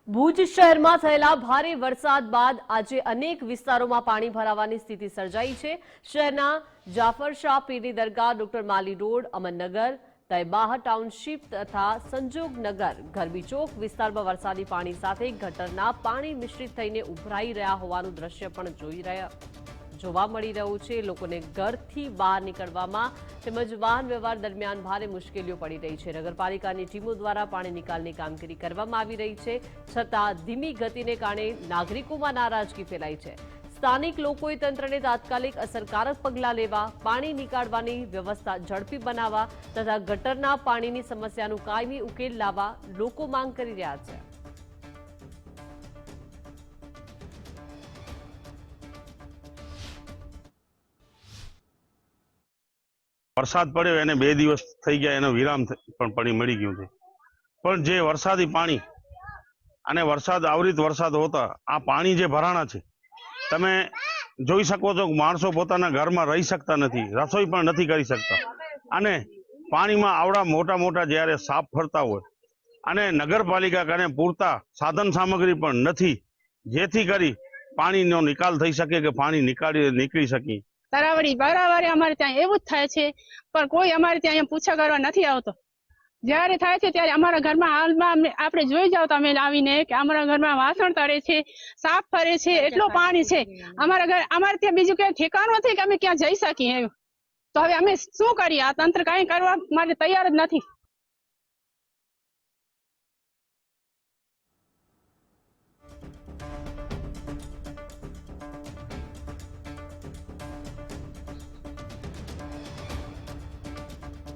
ભુજ શહેરમાં થયેલા ભારે વરસાદ બાદ આજે અનેક વિસ્તારોમાં પાણી ભરાવાની સ્થિતિ સર્જાઈ છે। શહેરના જાફર શાહ પીરની દરગાહ, ડોક્ટર માલી રોડ, અમનનગર, તૈબાહ ટાઉનશીપ તથા સંજોગનગર, ગરબી ચોક વિસ્તારમાં વરસાદી પાણી સાથે ગટરના પાણી મિશ્રિત થઈને ઉભરાઈ રહ્યા હોવાનું દ્રશ્ય પણ જોવા મળી રહ્યું છે। લોકોને ઘરથી બહાર નીકળવામાં તેમજ વાહન વ્યવહાર દરમિયાન ભારે મુશ્કેલીઓ પડી રહી છે। નગરપાલિકાની ટીમો દ્વારા પાણી નિકાલની કામગીરી કરવામાં આવી રહી છે, છતાં ધીમી ગતિને કારણે નાગરિકોમાં નારાજગી ફેલાઈ છે। સ્થાનિક લોકોએ તંત્રને તાત્કાલિક અસરકારક પગલાં લેવા, પાણી નીકાળવાની વ્યવસ્થા ઝડપી બનાવવા તથા ગટરના પાણીની સમસ્યાનું કાયમી ઉકેલ લાવવા લોકો માંગ કરી રહ્યા છે। વરસાદ પડ્યો એને 2 દિવસ થઈ ગયા, એનો વિરામ પણ મળી ગયું છે, પણ જે વરસાદી પાણી અને આવરિત વરસાદ હોતા આ પાણી જે ભરાણા છે, તમે જોઈ શકો છો કે માણસો પોતાના ઘરમાં રહી શકતા નથી, રસોઈ પણ નથી કરી શકતા અને પાણીમાં આવડા મોટા મોટા જ્યારે સાપ ફરતા હોય અને નગરપાલિકા કને પૂરતા સાધન સામગ્રી પણ નથી, જેથી કરી પાણીનો નિકાલ થઈ શકે કે પાણી નીકળી શકે। તરાવડી બરાબર અમારે ત્યાં એવું જ થાય છે, પણ કોઈ અમારે ત્યાં પૂછા કરવા નથી આવતો। જ્યારે થાય છે ત્યારે અમારા ઘરમાં હાલમાં આપણે જોઈ જાવ તમે લાવીને કે અમારા ઘરમાં વાસણ તરે છે, સાપ ફરે છે, એટલું પાણી છે અમારે ત્યાં બીજું કઈ ઠેકાણું નથી કે અમે ક્યાં જઈ શકીએ। તો હવે અમે શું કરીએ? આ તંત્ર કઈ કરવા માટે તૈયાર જ નથી।